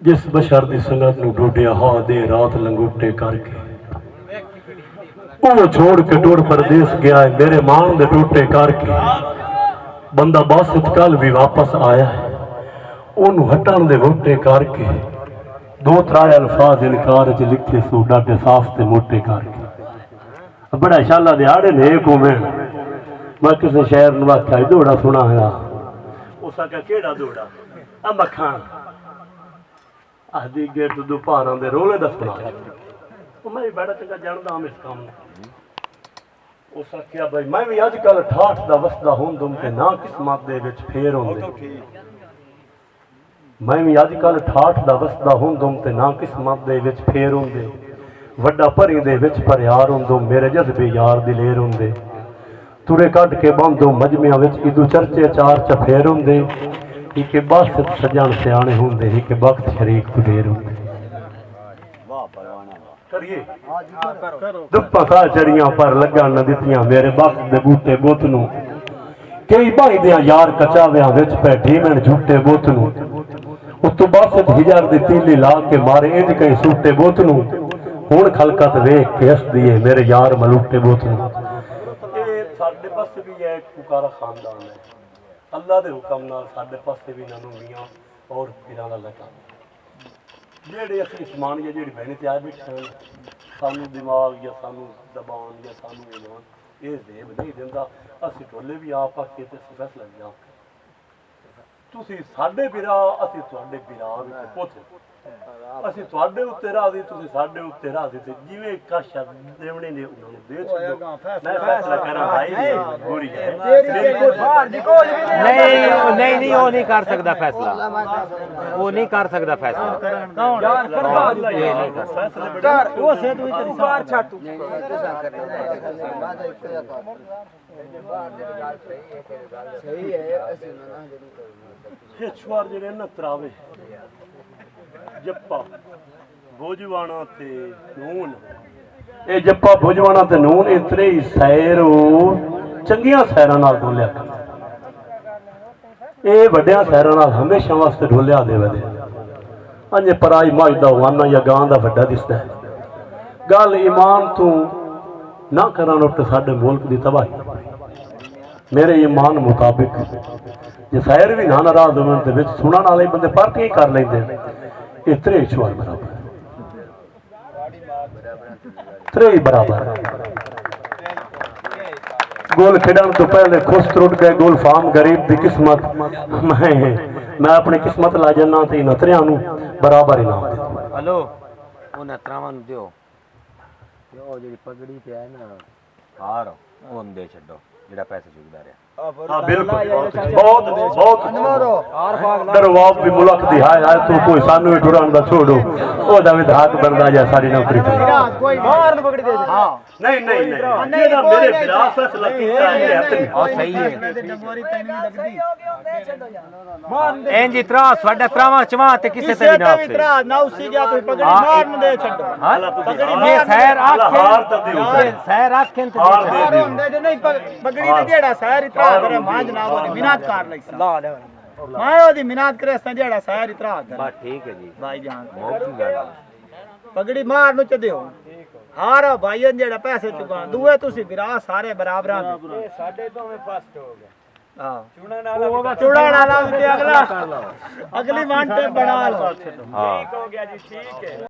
जिस बशर की संगत नूं डोडिया हा दे रात लंगोटे करके वो छोड़ के टुर परदेस गया है मेरे मान दे टोटे करके बंदा बस कल भी वापस आया है ओनू हटन दे वोटे करके दो त्राए अल्फाज इनकार च लिखे सू डाटे साफ ते मोटे करके बड़ा शाला दिहाड़े ने एक उमें मैं किसी शहर नूं आख्या दौड़ा सुना है उस आख्या केड़ा दौड़ा आ मखान आदि गेट दुपहर दे रोले दसना मैं भी बड़ा चंगा जानता हूं इस काम में उस आख्या भाई मैं भी अजकल ठाठ दा वसदा हुंदुम ते ना किस्मत दे विच फेर हुंदे मैं भी अजकल ठाठ दा वसदा हुंदुम ते ना किस्मत दे विच फेर हुंदे वड्डा भरी दे विच परियार हुंदुम मेरे जज्बे यार दिलेर हुंदे तुरे कट के बंदो मजमिया विच इदू चर्चे चार चफेर हुंदे एक बस सजन सियाने होंगे एक वक्त शरीक तुडेर होंगे दुप्पा खा चढ़िया पर लगा न दितियां मेरे वक्त दे बूटे बुत नूं कई भाई दियां यार कचावियां विच बैठी मैं झूठे बुत नूं उत्तों बस हिजर दी तीली ला के मारे इंज कई सूटे बुत नूं हुण खलकत वेख के हसदी है मेरे यार मलूटे बुत नूं ये साडे बस भी है एक पुकारा खानदान है अल्लाह के हुक्म नाल साडे पासे भी इन्हां नूं मियां और पीरां दा लगा जेड़े असली समान या जेड़ी बहने ते आए बैठे हैं सानू दिमाग या सानू दबान या सानू इलहान ये जेब नहीं दिंदा असीं टोले भी आप आके ते फैसला भी आप तुसीं साडे बिरा असीं तुहाडे बिरा विच पुੱਤ ਅਸੀਂ ਤੁਹਾਡੇ ਉੱਤੇ ਰਾਜ਼ੀ ਤੁਸੀਂ ਸਾਡੇ ਉੱਤੇ ਰਾਜ਼ੀ ਤੇ ਜਿਵੇਂ ਕਾਸ਼ਾ ਦੇਵਣੇ ਨੇ ਉਹਨਾਂ ਨੂੰ ਦੇ ਛੱਡੋ ਮੈਂ ਫੈਸਲਾ ਕਰਾਂ ਭਾਈ ਗੋਰੀ ਹੈ नहीं वो नहीं कर सकता फैसला वो नहीं कर सकता फैसला कौन यार करवा ये नहीं कर फैसले कर वो से तू तेरी बाहर छाड़ तू सही है ਅਸੀਂ ਇਹ ਛੁਆਰ ਜਿਹੜੇ ਨਾ ਤਰਾਵੇ जप्पा भोजवाना ते नून ये जप्पा भोजवाना ते नून इतने ही सैर चंगियां सैरां नाल ढोलिया ये वड्डियां सैरां नाल हमेशा वास्ते ढोलिया दे वदे अंजे पराई मझ दा वाना या गां दा वड्डा दिसदा है गल ईमान तू ना करन उठ साडे मुल्क दी तबाही मेरे ईमान मुताबिक जे सैर भी ना नाराज होवन ते विच सुनन वाले बंदे पार्टी कर लैंदे इतने छुआर बराबर बराबर गोल खेडन तो पहले खुश टुट गए गोल फार्म गरीब की किस्मत मैं अपनी किस्मत ला जाना तो नतरिया बराबर इनाम हेलो वो नतरावां नूं दियो जी पगड़ी पे है ना हार वो दे छो जेड़ा पैसे चुकदा रहा हाँ बिल्कुल बहुत बहुत दरवाब भी मुल्क दी है तू कोई सानू भी टुरान दा छोड़ो ओदा भी धाक बनदा जा सारी नौकरी कोई मार न पकड़ी दे हां नहीं नहीं नहीं ये मेरे खिलाफ फैसला कीता है और सही है डंगोरी तैनू लगदी इंज इतरा साडा त्रावा चवा ते किसे ते ना से इतरा ना उसी जा तू पगड़ी मार न दे छड्डो हां पगड़ी ये सैर आखे सैर आखे ते हार होंदे जे नहीं पगड़ी ते जेड़ा सैर इतरा करे मां जनाब ओदी मिन्नत कर लई ला ले मैं ओदी मिन्नत करे स जेड़ा सैर इतरा कर बस ठीक है जी भाई जान मौकी गल पगड़ी मार नु च दियो हार भाईयन जेड़ा पैसे चुका दुए तुसी बिरा सारे बराबर ए साडे तो में फर्स्ट हो गया हां चूड़ा वाला भी अगला अगली वांटे बना लो ठीक हो गया जी ठीक है।